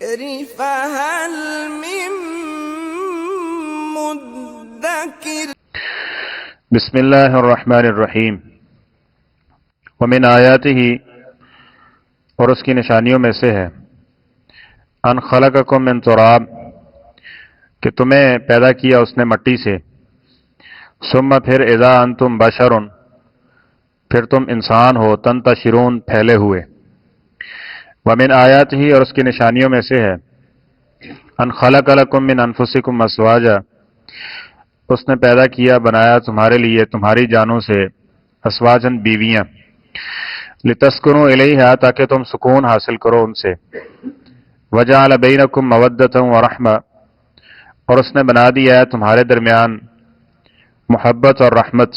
الذكر فهل من مدكر بسم اللہ الرحمن الرحیم ومن آیاتہ، اور اس کی نشانیوں میں سے ہے ان خلقکم من تراب، کہ تمہیں پیدا کیا اس نے مٹی سے، ثم پھر اذا انتم بشر، پھر تم انسان ہو، تنتشرون پھیلے ہوئے، ومن آیاتہ، اور اس کی نشانیوں میں سے ہے ان خلق لکم من انفسکم ازواجا، اس نے پیدا کیا بنایا تمہارے لیے تمہاری جانوں سے ازواجن بیویاں، لتسکنوا الیہا، تاکہ تم سکون حاصل کرو ان سے، وجعل بینکم مودۃ ورحمہ، اور اس نے بنا دیا ہے تمہارے درمیان محبت اور رحمت،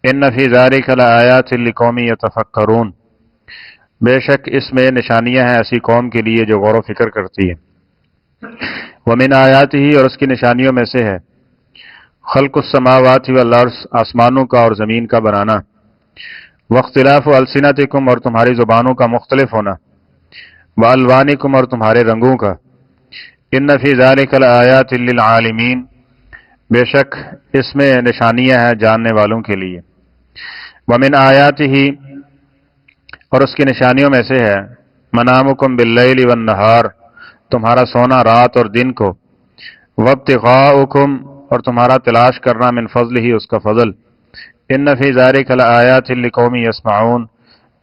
ان فی ذلک لآیات لقوم یتفکرون، بے شک اس میں نشانیاں ہیں ایسی قوم کے لیے جو غور و فکر کرتی ہے، ومن آیاتہ، اور اس کی نشانیوں میں سے ہے خلق السماوات والارض، آسمانوں کا اور زمین کا بنانا، واختلاف السنتکم، اور تمہاری زبانوں کا مختلف ہونا، والوانکم، اور تمہارے رنگوں کا، ان فی ذلک لآیات للعالمین، بے شک اس میں نشانیاں ہیں جاننے والوں کے لیے، ومن آیاتہ، اور اس کی نشانیوں میں سے ہے منامکم باللیل والنہار، تمہارا سونا رات اور دن کو، وابتغاؤکم، اور تمہارا تلاش کرنا من فضل ہی اس کا فضل، ان فی ذلک لآیات لقوم یسمعون،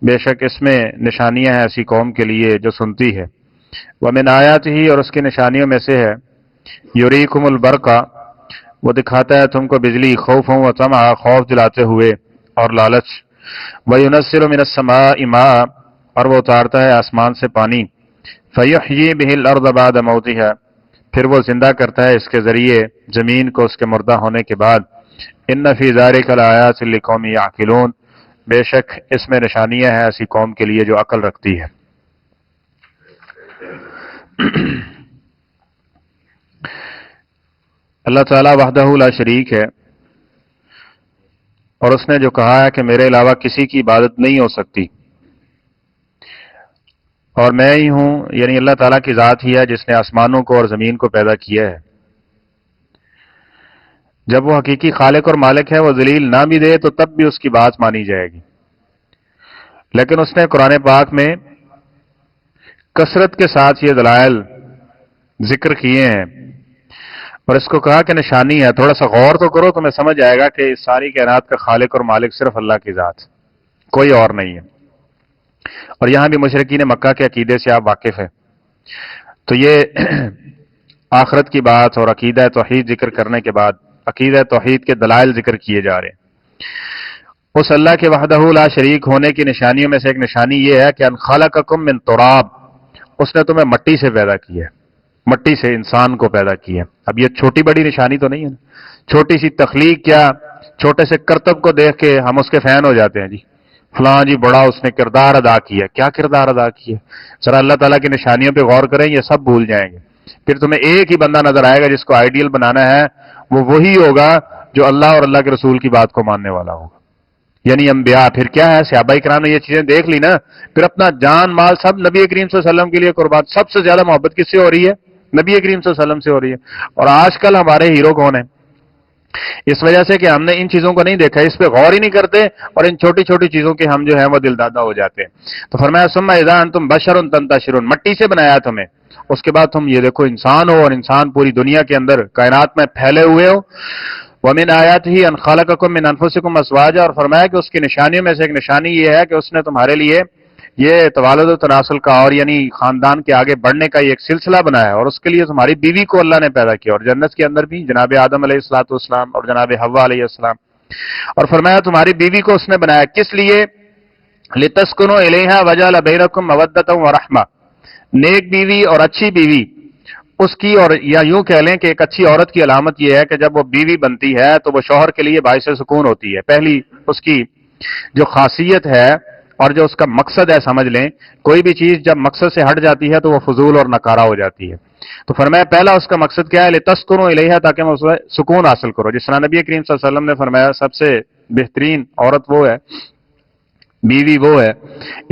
بے شک اس میں نشانیاں ہیں ایسی قوم کے لیے جو سنتی ہے، ومن آیاتہ، اور اس کی نشانیوں میں سے ہے یریکم البرقا، وہ دکھاتا ہے تم کو بجلی، خوفا و طمعا، خوف دلاتے ہوئے اور لالچ، وینزل من السماء ماء، اور وہ اتارتا ہے آسمان سے پانی، فیحیی بہ الارض بعد موتها، پھر وہ زندہ کرتا ہے اس کے ذریعے زمین کو اس کے مردہ ہونے کے بعد، ان فی ذلک لآیات لقوم یعقلون، بے شک اس میں نشانیاں ہیں ایسی قوم کے لیے جو عقل رکھتی ہے۔ اللہ تعالیٰ وحدہ لا شریک ہے، اور اس نے جو کہا ہے کہ میرے علاوہ کسی کی عبادت نہیں ہو سکتی، اور میں ہی ہوں، یعنی اللہ تعالیٰ کی ذات ہی ہے جس نے آسمانوں کو اور زمین کو پیدا کیا ہے۔ جب وہ حقیقی خالق اور مالک ہے، وہ ذلیل نہ بھی دے تو تب بھی اس کی بات مانی جائے گی، لیکن اس نے قرآن پاک میں کثرت کے ساتھ یہ دلائل ذکر کیے ہیں، اور اس کو کہا کہ نشانی ہے، تھوڑا سا غور تو کرو، تمہیں سمجھ آئے گا کہ اس ساری کائنات کا خالق اور مالک صرف اللہ کی ذات، کوئی اور نہیں ہے۔ اور یہاں بھی مشرکین مکہ کے عقیدے سے آپ واقف ہیں، تو یہ آخرت کی بات اور عقیدہ توحید ذکر کرنے کے بعد عقیدہ توحید کے دلائل ذکر کیے جا رہے ہیں۔ اس اللہ کے وحدہ لا شریک ہونے کی نشانیوں میں سے ایک نشانی یہ ہے کہ ان خلقکم من تراب، اس نے تمہیں مٹی سے پیدا کیا ہے، مٹی سے انسان کو پیدا کیا ہے۔ اب یہ چھوٹی بڑی نشانی تو نہیں ہے نا، چھوٹی سی تخلیق، کیا چھوٹے سے کرتب کو دیکھ کے ہم اس کے فین ہو جاتے ہیں، جی فلاں جی بڑا اس نے کردار ادا کیا، کیا کردار ادا کیا؟ ذرا اللہ تعالیٰ کی نشانیوں پہ غور کریں، یہ سب بھول جائیں گے، پھر تمہیں ایک ہی بندہ نظر آئے گا جس کو آئیڈیل بنانا ہے، وہ وہی ہوگا جو اللہ اور اللہ کے رسول کی بات کو ماننے والا ہوگا، یعنی انبیاء۔ پھر کیا ہے، صحابہ کرام نے یہ چیزیں دیکھ لی نا، پھر اپنا جان مال سب نبی کریم صلی اللہ علیہ وسلم کے لیے قربان۔ سب سے زیادہ محبت کس سے ہو رہی ہے؟ نبی کریم صلی اللہ علیہ وسلم سے ہو رہی ہے۔ اور آج کل ہمارے ہیرو کون ہیں؟ اس وجہ سے کہ ہم نے ان چیزوں کو نہیں دیکھا، اس پہ غور ہی نہیں کرتے، اور ان چھوٹی چھوٹی چیزوں کے ہم جو ہیں وہ دل دادا ہو جاتے ہیں۔ تو فرمایا ثم اذا انتم بشر تنتشرون، مٹی سے بنایا تمہیں، اس کے بعد تم یہ دیکھو انسان ہو، اور انسان پوری دنیا کے اندر کائنات میں پھیلے ہوئے ہو۔ ومن آیاتہ ان خلقکم من انفسکم ازواجا، اور فرمایا کہ اس کی نشانیوں میں سے ایک نشانی یہ ہے کہ اس نے تمہارے لیے یہ توالد و تناسل کا، اور یعنی خاندان کے آگے بڑھنے کا یہ ایک سلسلہ بنایا ہے، اور اس کے لیے تمہاری بیوی کو اللہ نے پیدا کیا، اور جنت کے اندر بھی جناب آدم علیہ الصلوۃ والسلام اور جناب حوا علیہ السلام، اور فرمایا تمہاری بیوی کو اس نے بنایا کس لیے؟ لتسکنوا الیہا وجعل بینکم مودۃ ورحمہ، نیک بیوی اور اچھی بیوی اس کی، اور یا یوں کہہ لیں کہ ایک اچھی عورت کی علامت یہ ہے کہ جب وہ بیوی بنتی ہے تو وہ شوہر کے لیے باعث سکون ہوتی ہے۔ پہلی اس کی جو خاصیت ہے اور جو اس کا مقصد ہے، سمجھ لیں کوئی بھی چیز جب مقصد سے ہٹ جاتی ہے تو وہ فضول اور نکارہ ہو جاتی ہے۔ تو فرمایا پہلا اس کا مقصد کیا ہے؟ لتسکنوا الیہا، تاکہ میں اس میں سکون حاصل کرو۔ جس طرح نبی کریم صلی اللہ علیہ وسلم نے فرمایا سب سے بہترین عورت وہ ہے، بیوی وہ ہے،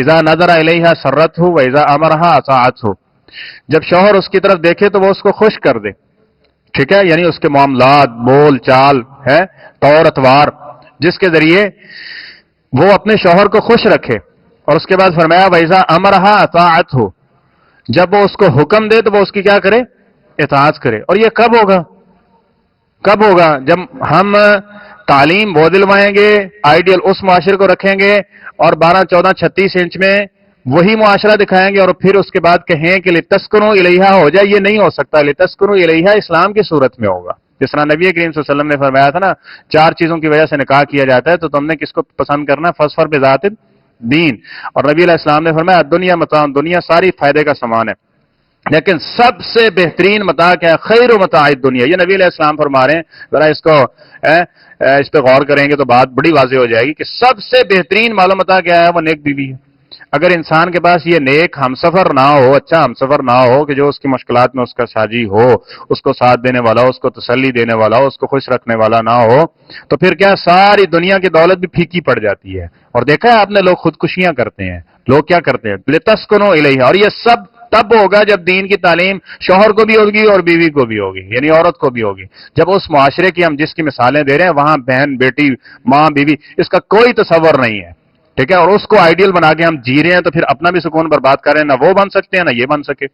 اذا نظر الیہا سرتہ و اذا امرہا اطاعتہ، جب شوہر اس کی طرف دیکھے تو وہ اس کو خوش کر دے، ٹھیک ہے، یعنی اس کے معاملات، بول چال ہے، طور اتوار، جس کے ذریعے وہ اپنے شوہر کو خوش رکھے. اور اس کے بعد فرمایا وَإِذَا أَمَرَهَا أَطَاعَتْهُ، جب وہ اس کو حکم دے تو وہ اس کی کیا کرے؟ اطاعت کرے. اور یہ کب ہوگا؟ کب ہوگا؟ جب ہم تعلیم وہ دلوائیں گے، آئیڈیل اس معاشرے کو رکھیں گے اور 12، 14، 36 انچ میں وہی معاشرہ دکھائیں گے اور پھر اس کے بعد کہیں کہ لِتَسْكُنُوا إِلَيْهَا ہو جائے. یہ نہیں ہو سکتا. لِتَسْكُنُوا إِلَيْهَا اسلام کی صورت میں ہوگا. جس طرح نبی کریم صلی اللہ علیہ وسلم نے فرمایا تھا نا، 4 چیزوں کی وجہ سے نکاح کیا جاتا ہے، تو تم نے کس کو پسند کرنا؟ فَاظْفَرْ بِذَاتِ الدین. اور نبی علیہ السلام نے فرمایا دنیا متاع، دنیا ساری فائدے کا سامان ہے، لیکن سب سے بہترین متاع کیا ہے؟ خیر متاع الدنیا. یہ نبی علیہ السلام فرما رہے ہیں. ذرا اس پہ غور کریں گے تو بات بڑی واضح ہو جائے گی کہ سب سے بہترین مال و متاع کیا ہے؟ وہ نیک بیوی ہے. اگر انسان کے پاس یہ نیک ہمسفر نہ ہو، اچھا ہمسفر نہ ہو کہ جو اس کی مشکلات میں اس کا ساجی ہو، اس کو ساتھ دینے والا ہو، اس کو تسلی دینے والا ہو، اس کو خوش رکھنے والا نہ ہو، تو پھر کیا ساری دنیا کی دولت بھی پھیکی پڑ جاتی ہے. اور دیکھا ہے آپ نے، لوگ خودکشیاں کرتے ہیں. لوگ کیا کرتے ہیں؟ لِتَسْكُنُوا إِلَيْهَا. اور یہ سب تب ہوگا جب دین کی تعلیم شوہر کو بھی ہوگی اور بیوی کو بھی ہوگی، یعنی عورت کو بھی ہوگی. جب اس معاشرے کی ہم جس کی مثالیں دے رہے ہیں وہاں بہن، بیٹی، ماں، بیوی، اس کا کوئی تصور نہیں ہے، ٹھیک ہے، اور اس کو آئیڈیل بنا کے ہم جی رہے ہیں، تو پھر اپنا بھی سکون برباد کر رہے ہیں. نہ وہ بن سکتے ہیں، نہ یہ بن سکے.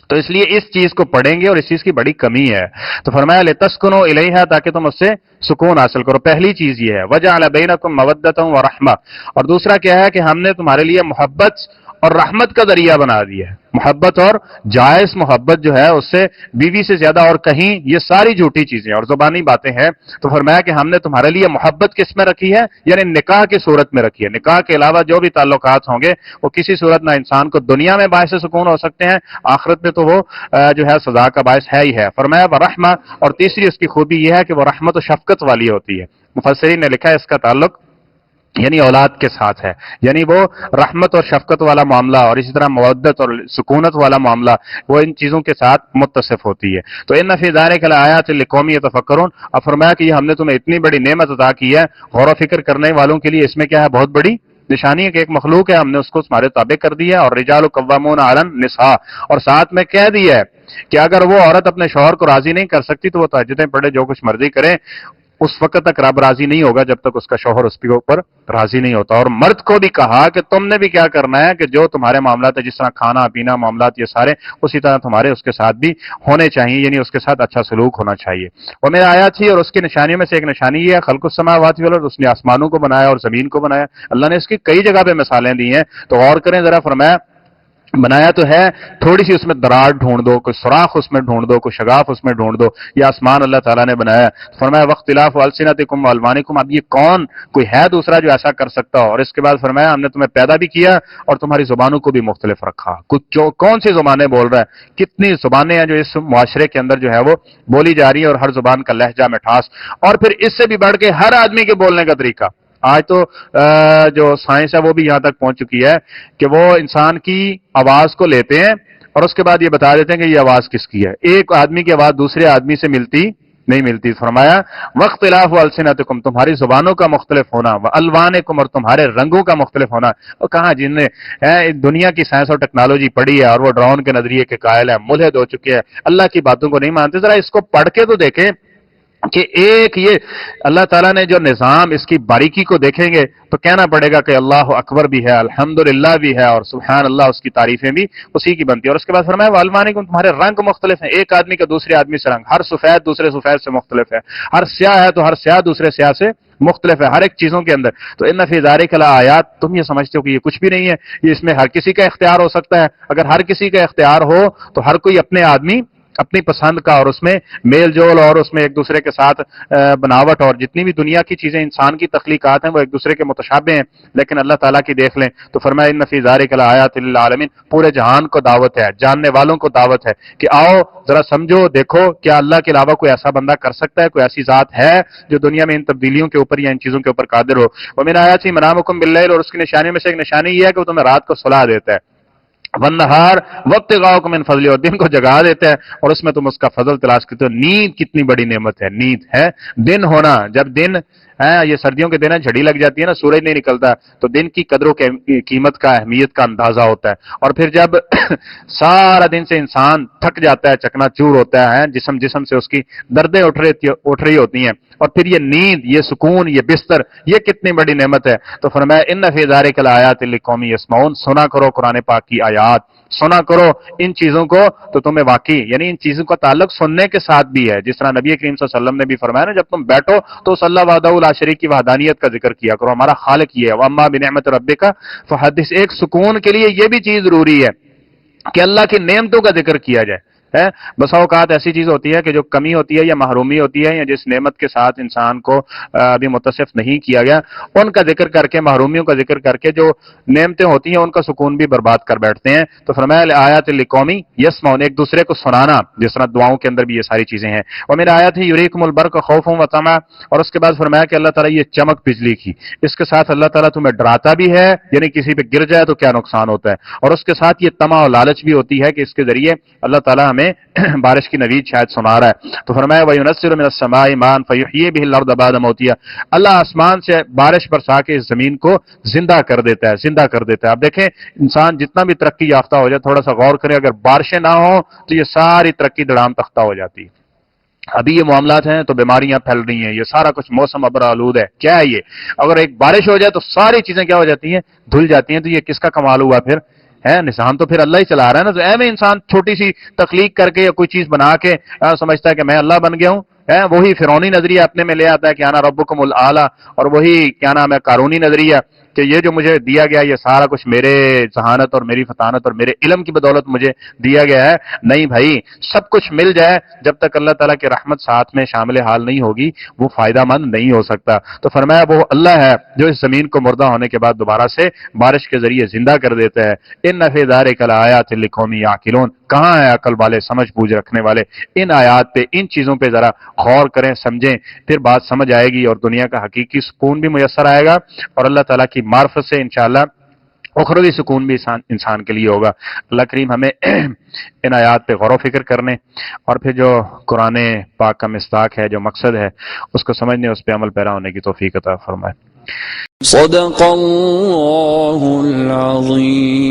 تو اس لیے اس چیز کو پڑھیں گے اور اس چیز کی بڑی کمی ہے. تو فرمایا لِتَسْكُنُوا إِلَيْهَا، تاکہ تم اس سے سکون حاصل کرو. پہلی چیز یہ ہے وَجَعَلَ بَيْنَكُم مَّوَدَّةً وَرَحْمَةً. اور دوسرا کیا ہے کہ ہم نے تمہارے لیے محبت اور رحمت کا ذریعہ بنا دیا ہے. محبت اور جائز محبت جو ہے اس سے بیوی سے زیادہ اور کہیں، یہ ساری جھوٹی چیزیں اور زبانی باتیں ہیں. تو فرمایا کہ ہم نے تمہارے لیے محبت کس میں رکھی ہے؟ یعنی نکاح کی صورت میں رکھی ہے. نکاح کے علاوہ جو بھی تعلقات ہوں گے وہ کسی صورت نہ انسان کو دنیا میں باعث سکون ہو سکتے ہیں، آخرت میں تو وہ جو ہے سزا کا باعث ہے ہی ہے. فرمایا ورحمہ، اور تیسری اس کی خوبی یہ ہے کہ وہ رحمت و شفقت والی ہوتی ہے. مفسرین نے لکھا ہے اس کا تعلق یعنی اولاد کے ساتھ ہے، یعنی وہ رحمت اور شفقت والا معاملہ اور اسی طرح مودت اور سکونت والا معاملہ وہ ان چیزوں کے ساتھ متصف ہوتی ہے. تو ان فی ذلک لآیات لقوم یتفکرون. اب فرمایا کہ یہ ہم نے تمہیں اتنی بڑی نعمت عطا کی ہے، غور و فکر کرنے والوں کے لیے اس میں کیا ہے؟ بہت بڑی نشانی ہے کہ ایک مخلوق ہے، ہم نے اس کو تمہارے تابع کر دیا ہے. اور رجال قوامون علی النساء، اور ساتھ میں کہہ دیا ہے کہ اگر وہ عورت اپنے شوہر کو راضی نہیں کر سکتی تو وہ تہجدیں پڑھے، جو کچھ مرضی کرے، اس وقت تک رب راضی نہیں ہوگا جب تک اس کا شوہر اس کے اوپر راضی نہیں ہوتا. اور مرد کو بھی کہا کہ تم نے بھی کیا کرنا ہے کہ جو تمہارے معاملات ہے، جس طرح کھانا پینا معاملات یہ سارے اسی طرح تمہارے اس کے ساتھ بھی ہونے چاہیے، یعنی اس کے ساتھ اچھا سلوک ہونا چاہیے. اور میرا آیات تھی اور اس کی نشانیوں میں سے ایک نشانی یہ ہے خلق السماوات والارض، اس نے آسمانوں کو بنایا اور زمین کو بنایا. اللہ نے اس کی کئی جگہ پہ مثالیں دی ہیں، تو غور کریں ذرا. فرمایا بنایا تو ہے، تھوڑی سی اس میں دراڑ ڈھونڈ دو، کوئی سوراخ اس میں ڈھونڈ دو، کوئی شگاف اس میں ڈھونڈ دو. یہ آسمان اللہ تعالیٰ نے بنایا. فرمایا واختلاف السنتکم والوانکم، اب یہ کون کوئی ہے دوسرا جو ایسا کر سکتا ہو. اور اس کے بعد فرمایا ہم نے تمہیں پیدا بھی کیا اور تمہاری زبانوں کو بھی مختلف رکھا. کچھ جو کون سی زبانیں بول رہا ہے، کتنی زبانیں ہیں جو اس معاشرے کے اندر جو ہے وہ بولی جا رہی ہیں، اور ہر زبان کا لہجہ، مٹھاس، اور پھر اس سے بھی بڑھ کے ہر آدمی کے بولنے کا طریقہ. آج تو جو سائنس ہے وہ بھی یہاں تک پہنچ چکی ہے کہ وہ انسان کی آواز کو لیتے ہیں اور اس کے بعد یہ بتا دیتے ہیں کہ یہ آواز کس کی ہے. ایک آدمی کی آواز دوسرے آدمی سے ملتی نہیں ملتی. فرمایا واختلاف السنتکم، تمہاری زبانوں کا مختلف ہونا، والوانکم، اور تمہارے رنگوں کا مختلف ہونا. اور کہاں جن نے دنیا کی سائنس اور ٹیکنالوجی پڑھی ہے اور وہ ڈرون کے نظریے کے قائل ہے، ملحد ہو چکے ہیں، اللہ کی باتوں کو نہیں مانتے. ذرا اس کو پڑھ کے تو دیکھیں کہ ایک یہ اللہ تعالیٰ نے جو نظام اس کی باریکی کو دیکھیں گے تو کہنا پڑے گا کہ اللہ اکبر بھی ہے، الحمدللہ بھی ہے، اور سبحان اللہ اس کی تعریفیں بھی اسی کی بنتی ہے. اور اس کے بعد فرمایا والوانکم، تمہارے رنگ مختلف ہیں، ایک آدمی کا دوسرے آدمی سے رنگ، ہر سفید دوسرے سفید سے مختلف ہے، ہر سیاہ ہے تو ہر سیاہ دوسرے سیاہ سے مختلف ہے، ہر ایک چیزوں کے اندر. تو ان فی ذلک لآیات، تم یہ سمجھتے ہو کہ یہ کچھ بھی نہیں ہے، یہ اس میں ہر کسی کا اختیار ہو سکتا ہے. اگر ہر کسی کا اختیار ہو تو ہر کوئی اپنے آدمی اپنی پسند کا اور اس میں میل جول اور اس میں ایک دوسرے کے ساتھ بناوٹ اور جتنی بھی دنیا کی چیزیں انسان کی تخلیقات ہیں وہ ایک دوسرے کے متشابہ ہیں، لیکن اللہ تعالیٰ کی دیکھ لیں تو فرمایا ان فی ذلک لآیات للعالمین، پورے جہان کو دعوت ہے، جاننے والوں کو دعوت ہے کہ آؤ ذرا سمجھو، دیکھو کیا اللہ کے علاوہ کوئی ایسا بندہ کر سکتا ہے، کوئی ایسی ذات ہے جو دنیا میں ان تبدیلیوں کے اوپر یا ان چیزوں کے اوپر قادر ہو. ومن آیاتہ منامکم باللیل، اور اس کی نشانیوں میں سے ایک نشانی یہ ہے کہ وہ تمہیں رات کو سلا دیتا ہے، والنہار وابتغاؤکم من فضلہ، اور دن کو جگا دیتا ہے اور اس میں تم اس کا فضل تلاش کرتے ہو. نیند کتنی بڑی نعمت ہے، نیند ہے دن ہونا. جب دن یہ سردیوں کے دن ہے، جھڑی لگ جاتی ہے نا، سورج نہیں نکلتا، تو دن کی قدر و قیمت کا، اہمیت کا اندازہ ہوتا ہے. اور پھر جب سارا دن سے انسان تھک جاتا ہے، چکنا چور ہوتا ہے، جسم سے اس کی دردیں اٹھ رہی ہوتی ہیں، اور پھر یہ نیند، یہ سکون، یہ بستر، یہ کتنی بڑی نعمت ہے. تو فرمایا ان فی ذلک لآیات لقوم یسمعون، سنا کرو قرآن پاک کی آیات، سنا کرو ان چیزوں کو، تو تمہیں واقعی یعنی ان چیزوں کا تعلق سننے کے ساتھ بھی ہے. جس طرح نبی کریم صلی اللہ علیہ وسلم نے بھی فرمایا نا، جب تم بیٹھو تو اس اللہ وحدہ لا شریک کی وحدانیت کا ذکر کیا کرو، ہمارا خالق یہ ہے. واما بنعمت ربک فحدث، ایک سکون کے لیے یہ بھی چیز ضروری ہے کہ اللہ کی نعمتوں کا ذکر کیا جائے. بسا اوقات ایسی چیز ہوتی ہے کہ جو کمی ہوتی ہے یا محرومی ہوتی ہے یا جس نعمت کے ساتھ انسان کو ابھی متصف نہیں کیا گیا، ان کا ذکر کر کے، محرومیوں کا ذکر کر کے جو نعمتیں ہوتی ہیں ان کا سکون بھی برباد کر بیٹھتے ہیں. تو فرمایا آیات لقومی یسمعون، ایک دوسرے کو سنانا، جس طرح دعاؤں کے اندر بھی یہ ساری چیزیں ہیں. ومن آیات یریکم البرق خوفا وطمعا، اور اس کے بعد فرمایا کہ اللہ تعالیٰ یہ چمک بجلی کی، اس کے ساتھ اللہ تعالیٰ تمہیں ڈراتا بھی ہے، یعنی کسی پہ گر جائے تو کیا نقصان ہوتا ہے، اور اس کے ساتھ یہ طمع اور لالچ بھی ہوتی ہے کہ اس کے ذریعے اللہ تعالیٰ ہمیں بارش کی نوید شاید سنا رہا ہے. تو فرمایا وَيُنَزِّلُ مِنَ السَّمَاءِ مَاءً فَيُحْيِي بِهِ الْأَرْضَ بَعْدَ مَوْتِهَا، اللہ آسمان سے بارش برسا کے اس زمین کو زندہ کر دیتا ہے، زندہ کر دیتا ہے. اب دیکھیں انسان جتنا بھی ترقی یافتہ ہو جائے، تھوڑا سا غور کریں، اگر بارشیں نہ ہوں تو یہ ساری ترقی دڑام تختہ ہو جاتی ہے. ابھی یہ معاملات ہیں تو بیماریاں پھیل رہی ہیں، یہ سارا کچھ موسم ابر آلود ہے. کیا ہے یہ؟ اگر ایک بارش ہو جائے تو ساری چیزیں کیا ہو جاتی ہیں؟ دھل جاتی ہیں. تو یہ کس کا کمال ہوا پھر؟ ہے نظام تو پھر اللہ ہی چلا رہا ہے نا. تو ایویں انسان چھوٹی سی تخلیق کر کے یا کوئی چیز بنا کے سمجھتا ہے کہ میں اللہ بن گیا ہوں، وہی فرعونی نظریہ اپنے میں لے آتا ہے کہ انا ربکم الاعلی، اور وہی کیا نام ہے قارونی نظریہ کہ یہ جو مجھے دیا گیا یہ سارا کچھ میرے ذہانت اور میری فطانت اور میرے علم کی بدولت مجھے دیا گیا ہے. نہیں بھائی، سب کچھ مل جائے، جب تک اللہ تعالیٰ کی رحمت ساتھ میں شامل حال نہیں ہوگی وہ فائدہ مند نہیں ہو سکتا. تو فرمایا وہ اللہ ہے جو اس زمین کو مردہ ہونے کے بعد دوبارہ سے بارش کے ذریعے زندہ کر دیتا ہے. ان فی ذلک لآیات لقوم یعقلون، کہاں ہے عقل والے، سمجھ بوجھ رکھنے والے؟ ان آیات پہ، ان چیزوں پہ ذرا غور کریں، سمجھیں، پھر بات سمجھ آئے گی اور دنیا کا حقیقی سکون بھی میسر آئے گا، اور اللہ تعالیٰ کی معرفت سے انشاءاللہ اخروی سکون بھی انسان کے لیے ہوگا. اللہ کریم ہمیں ان آیات پہ غور و فکر کرنے، اور پھر جو قرآن پاک کا مصداق ہے، جو مقصد ہے، اس کو سمجھنے، اس پہ عمل پیرا ہونے کی توفیق عطا فرمائے. صدق اللہ العظیم.